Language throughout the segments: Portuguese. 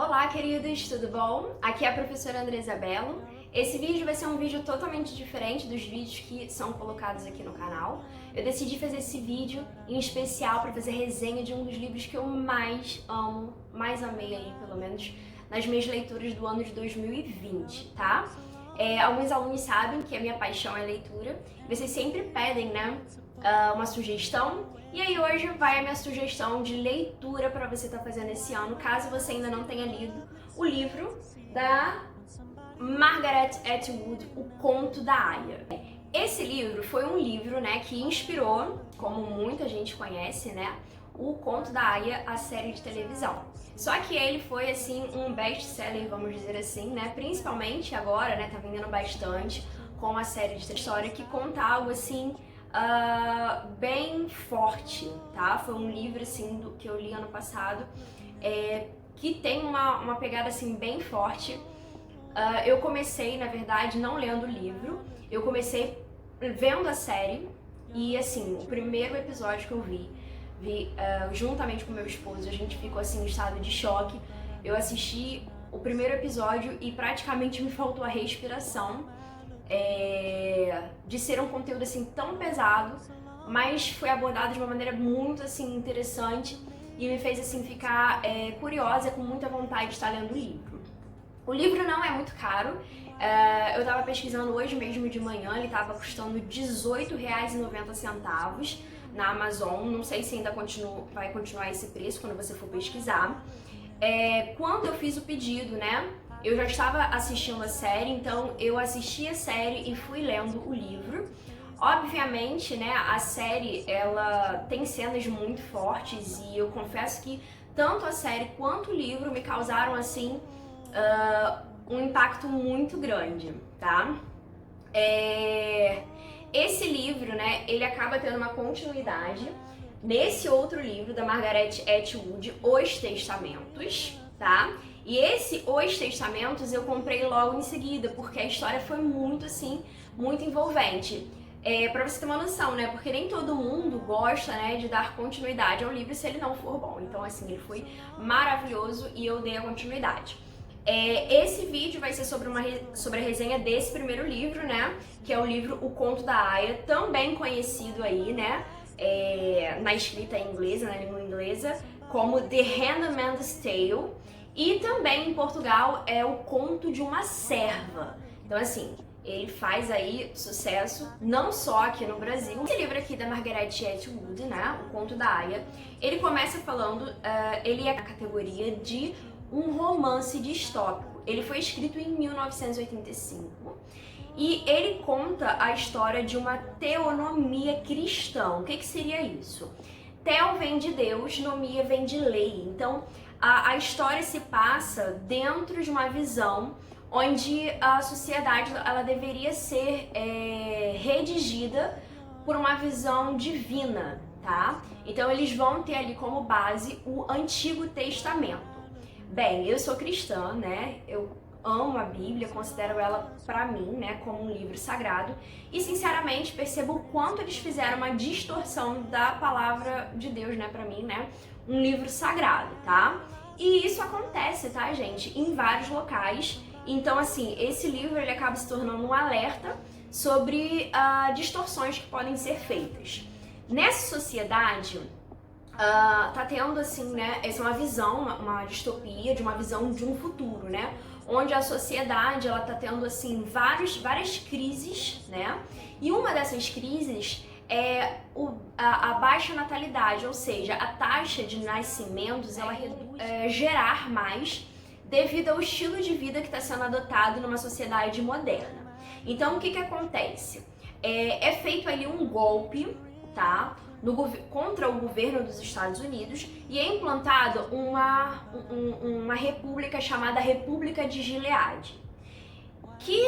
Olá, queridos, tudo bom? Aqui é a professora Andresa Bello. Esse vídeo vai ser um vídeo totalmente diferente dos vídeos que são colocados aqui no canal. Eu decidi fazer esse vídeo em especial para fazer resenha de um dos livros que eu mais amo, mais amei aí, pelo menos, nas minhas leituras do ano de 2020, tá? Alguns alunos sabem que a minha paixão é leitura, e vocês sempre pedem, né, uma sugestão. E aí hoje vai a minha sugestão de leitura para você estar fazendo esse ano, caso você ainda não tenha lido o livro da Margaret Atwood, O Conto da Aia. Esse livro foi um livro, né, que inspirou, como muita gente conhece, né, O Conto da Aia, a série de televisão. Só que ele foi, assim, um best-seller, vamos dizer assim, né, principalmente agora, né, tá vendendo bastante com a série de história que conta algo, assim, bem forte, tá? Foi um livro, assim, que eu li ano passado, que tem uma pegada, assim, bem forte. Eu comecei, na verdade, não lendo o livro, eu comecei vendo a série e, assim, o primeiro episódio que eu vi juntamente com meu esposo, a gente ficou, assim, em estado de choque. Eu assisti o primeiro episódio e praticamente me faltou a respiração, de ser um conteúdo, assim, tão pesado, mas foi abordado de uma maneira muito, assim, interessante e me fez, assim, ficar curiosa, com muita vontade de estar lendo o livro. O livro não é muito caro, eu tava pesquisando hoje mesmo de manhã, ele tava custando R$18,90 na Amazon, não sei se ainda vai continuar esse preço quando você for pesquisar. Quando eu fiz o pedido, né, eu já estava assistindo a série, então eu assisti a série e fui lendo o livro. Obviamente, né, a série, ela tem cenas muito fortes e eu confesso que tanto a série quanto o livro me causaram, assim, um impacto muito grande, tá? Esse livro, né, ele acaba tendo uma continuidade nesse outro livro da Margaret Atwood, Os Testamentos, tá? E esse Os Testamentos eu comprei logo em seguida, porque a história foi muito, assim, muito envolvente. Pra você ter uma noção, né, porque nem todo mundo gosta, né, de dar continuidade ao livro se ele não for bom. Então, assim, ele foi maravilhoso e eu dei a continuidade. Esse vídeo vai ser sobre a resenha desse primeiro livro, né, que é o livro O Conto da Aia, também conhecido aí, né, na escrita inglesa, na língua inglesa, como The Handmaid's Tale, e também em Portugal é O Conto de uma Serva. Então, assim, ele faz aí sucesso não só aqui no Brasil. Esse livro aqui da Margaret Atwood, né, O Conto da Aia, ele começa falando, ele é a categoria de um romance distópico. Ele foi escrito em 1985 e ele conta a história de uma teonomia cristã. O que seria isso? Teo vem de Deus, nomia vem de lei. Então, a história se passa dentro de uma visão onde a sociedade ela deveria ser redigida por uma visão divina, tá? Então, eles vão ter ali como base o Antigo Testamento. Bem, eu sou cristã, né? Eu amo a Bíblia, considero ela, pra mim, né, como um livro sagrado. E, sinceramente, percebo o quanto eles fizeram uma distorção da palavra de Deus, né, pra mim, né? Um livro sagrado, tá? E isso acontece, tá, gente? Em vários locais. Então, assim, esse livro, ele acaba se tornando um alerta sobre distorções que podem ser feitas. Nessa sociedade, tá tendo, assim, né, essa é uma visão, uma distopia, de uma visão de um futuro, né, onde a sociedade, ela tá tendo, assim, várias crises, né, e uma dessas crises é a baixa natalidade, ou seja, a taxa de nascimentos, ela reduz, gerar mais devido ao estilo de vida que está sendo adotado numa sociedade moderna. Então, o que acontece? É feito ali um golpe, tá, contra o governo dos Estados Unidos e é implantada uma república chamada República de Gileade, que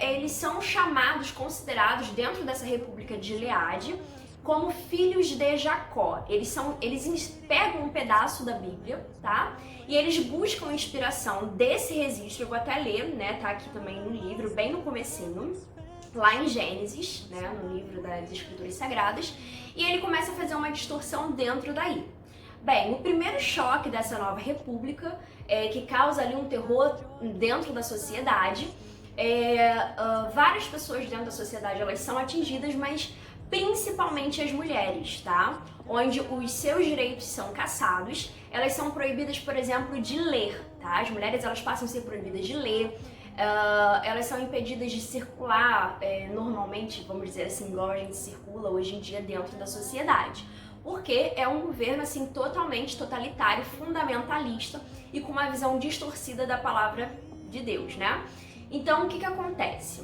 eles são considerados dentro dessa República de Gileade como filhos de Jacó. Eles pegam um pedaço da Bíblia, tá? E eles buscam inspiração desse registro, eu vou até ler, né, tá aqui também no livro, bem no comecinho, lá em Gênesis, né, no livro das Escrituras Sagradas, e ele começa a fazer uma distorção dentro daí. Bem, o primeiro choque dessa nova república, que causa ali um terror dentro da sociedade, várias pessoas dentro da sociedade elas são atingidas, mas principalmente as mulheres, tá? Onde os seus direitos são cassados, elas são proibidas, por exemplo, de ler, tá? As mulheres elas passam a ser proibidas de ler, elas são impedidas de circular normalmente, vamos dizer assim, igual a gente circula hoje em dia dentro da sociedade. Porque é um governo assim totalmente totalitário, fundamentalista e com uma visão distorcida da palavra de Deus, né? Então, o que acontece?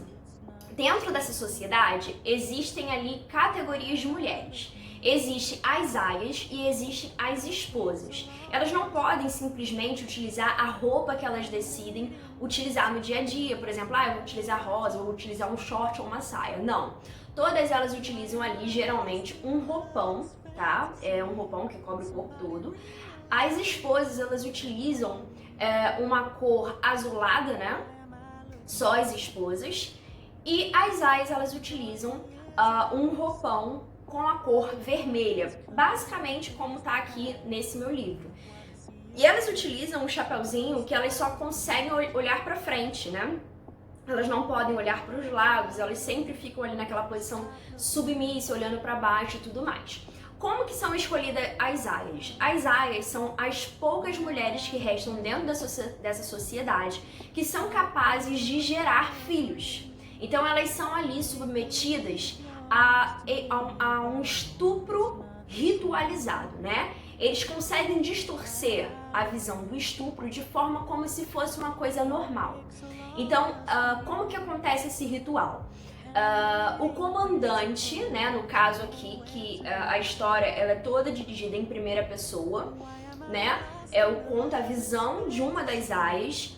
Dentro dessa sociedade, existem ali categorias de mulheres. Existem as aias e existem as esposas. Elas não podem simplesmente utilizar a roupa que elas decidem utilizar no dia a dia. Por exemplo, eu vou utilizar rosa, eu vou utilizar um short ou uma saia. Não. Todas elas utilizam ali, geralmente, um roupão, tá? É um roupão que cobre o corpo todo. As esposas, elas utilizam uma cor azulada, né? Só as esposas. E as aias, elas utilizam um roupão com a cor vermelha, basicamente como tá aqui nesse meu livro. E elas utilizam um chapéuzinho que elas só conseguem olhar para frente, né? Elas não podem olhar para os lados, elas sempre ficam ali naquela posição submissa, olhando para baixo e tudo mais. Como que são escolhidas as aias? As aias são as poucas mulheres que restam dentro dessa sociedade que são capazes de gerar filhos. Então elas são ali submetidas a um estupro ritualizado, né? Eles conseguem distorcer a visão do estupro de forma como se fosse uma coisa normal. Então, como que acontece esse ritual? O comandante, né, no caso aqui, que a história ela é toda dirigida em primeira pessoa, né? Conta a visão de uma das aias.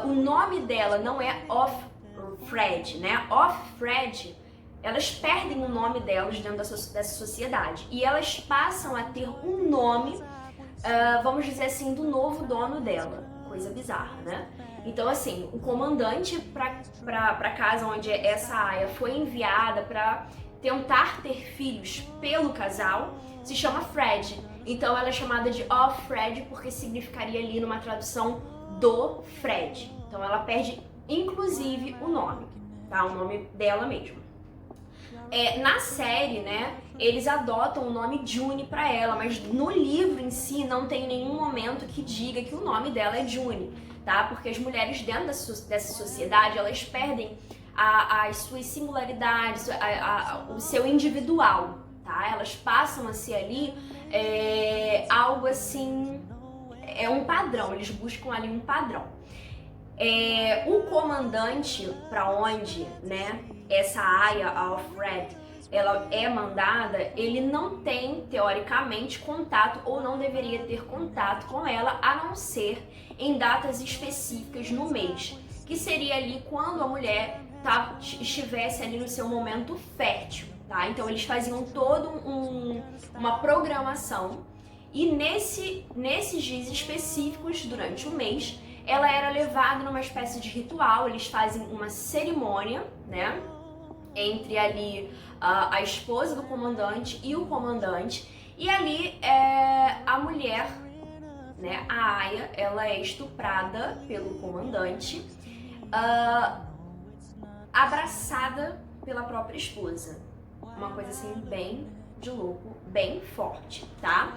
O nome dela não é Offred, né? Offred, elas perdem o nome delas dentro dessa sociedade e elas passam a ter um nome, vamos dizer assim, do novo dono dela. Coisa bizarra, né? Então, assim, o comandante para casa onde essa aia foi enviada para tentar ter filhos pelo casal se chama Fred. Então, ela é chamada de Offred porque significaria ali numa tradução do Fred. Então, ela perde inclusive o nome, tá? O nome dela mesmo. Na série, né, eles adotam o nome June pra ela, mas no livro em si não tem nenhum momento que diga que o nome dela é June, tá? Porque as mulheres dentro dessa sociedade, elas perdem as suas singularidades, o seu individual, tá? Elas passam a ser ali algo assim, um padrão, eles buscam ali um padrão. O comandante para onde, né, essa aia, a Offred, ela é mandada, ele não tem, teoricamente, contato ou não deveria ter contato com ela, a não ser em datas específicas no mês, que seria ali quando a mulher estivesse ali no seu momento fértil, tá? Então eles faziam toda uma programação e nesses dias específicos, durante o mês, ela era levada numa espécie de ritual, eles fazem uma cerimônia, né, entre ali a esposa do comandante e o comandante, e ali a mulher, né, a aia, ela é estuprada pelo comandante, abraçada pela própria esposa. Uma coisa assim bem de louco, bem forte, tá?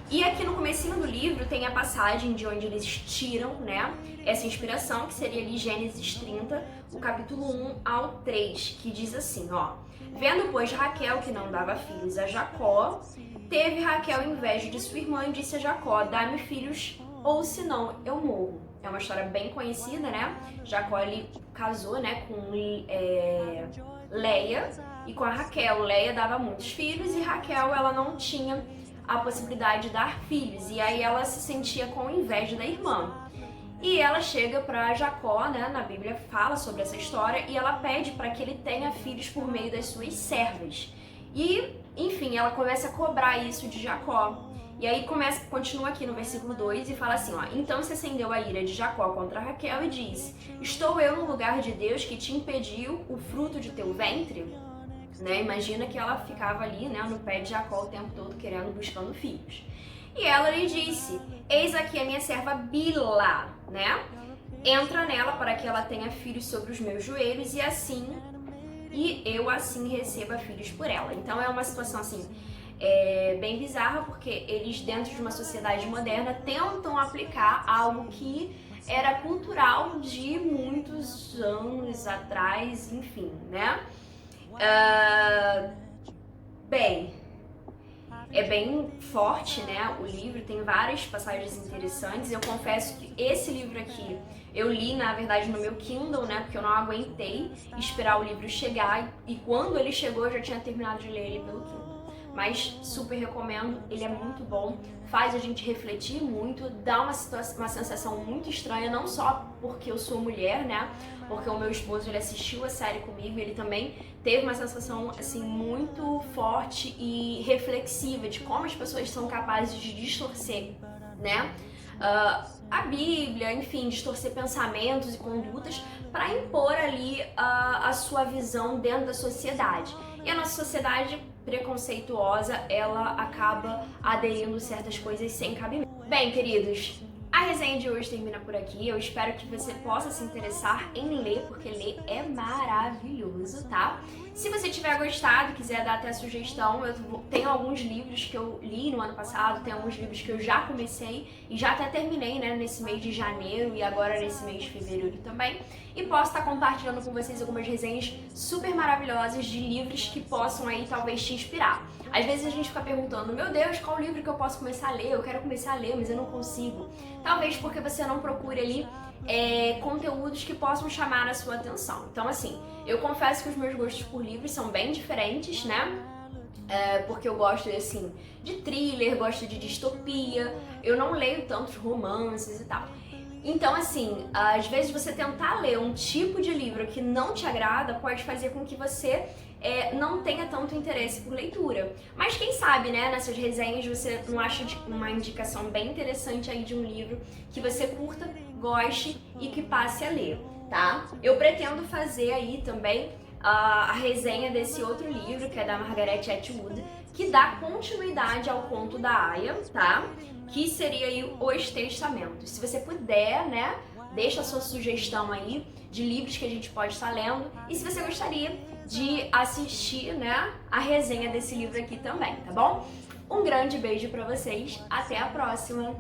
E aqui no comecinho do livro tem a passagem de onde eles tiram, né, essa inspiração, que seria ali Gênesis 30, o capítulo 1 ao 3, que diz assim, ó: vendo, pois, Raquel que não dava filhos a Jacó, teve Raquel inveja de sua irmã e disse a Jacó: dá-me filhos, ou senão eu morro. É uma história bem conhecida, né? Jacó, ele casou, né, com Leia e com a Raquel. Leia dava muitos filhos e Raquel, ela não tinha a possibilidade de dar filhos, e aí ela se sentia com inveja da irmã. E ela chega para Jacó, né, na Bíblia fala sobre essa história, e ela pede para que ele tenha filhos por meio das suas servas. E, enfim, ela começa a cobrar isso de Jacó. E aí continua aqui no versículo 2 e fala assim, ó: então se acendeu a ira de Jacó contra Raquel e disse: estou eu no lugar de Deus que te impediu o fruto de teu ventre? Né? Imagina que ela ficava ali, né, no pé de Jacó o tempo todo buscando filhos. E ela lhe disse: eis aqui a minha serva Bila, né? Entra nela para que ela tenha filhos sobre os meus joelhos e eu assim receba filhos por ela. Então é uma situação assim bem bizarra, porque eles dentro de uma sociedade moderna tentam aplicar algo que era cultural de muitos anos atrás, enfim, né? Bem, é bem forte, né? O livro tem várias passagens interessantes. Eu confesso que esse livro aqui eu li, na verdade, no meu Kindle, né? Porque eu não aguentei esperar o livro chegar e quando ele chegou eu já tinha terminado de ler ele pelo Kindle. Mas super recomendo, ele é muito bom, faz a gente refletir muito, dá uma sensação muito estranha, não só porque eu sou mulher, né? Porque o meu esposo, ele assistiu a série comigo e ele também teve uma sensação, assim, muito forte e reflexiva de como as pessoas são capazes de distorcer, né? A Bíblia, enfim, distorcer pensamentos e condutas para impor ali a sua visão dentro da sociedade. E a nossa sociedade preconceituosa, ela acaba aderindo certas coisas sem cabimento. Bem, queridos, a resenha de hoje termina por aqui. Eu espero que você possa se interessar em ler, porque ler é maravilhoso, tá? Se você tiver gostado, quiser dar até sugestão, eu tenho alguns livros que eu li no ano passado, tem alguns livros que eu já comecei e já até terminei, né, nesse mês de janeiro e agora nesse mês de fevereiro também. E posso estar compartilhando com vocês algumas resenhas super maravilhosas de livros que possam aí talvez te inspirar. Às vezes a gente fica perguntando, meu Deus, qual livro que eu posso começar a ler? Eu quero começar a ler, mas eu não consigo. Talvez porque você não procure ali conteúdos que possam chamar a sua atenção. Então, assim, eu confesso que os meus gostos por livros são bem diferentes, né? Porque eu gosto, assim, de thriller, gosto de distopia, eu não leio tantos romances e tal. Então, assim, às vezes você tentar ler um tipo de livro que não te agrada pode fazer com que você não tenha tanto interesse por leitura. Mas quem sabe, né, nessas resenhas você não acha uma indicação bem interessante aí de um livro que você curta, goste e que passe a ler, tá? Eu pretendo fazer aí também a resenha desse outro livro, que é da Margaret Atwood, que dá continuidade ao conto da Aya, tá? Que seria aí Os Testamentos. Se você puder, né, deixa a sua sugestão aí de livros que a gente pode estar lendo e se você gostaria de assistir, né, a resenha desse livro aqui também, tá bom? Um grande beijo pra vocês, até a próxima!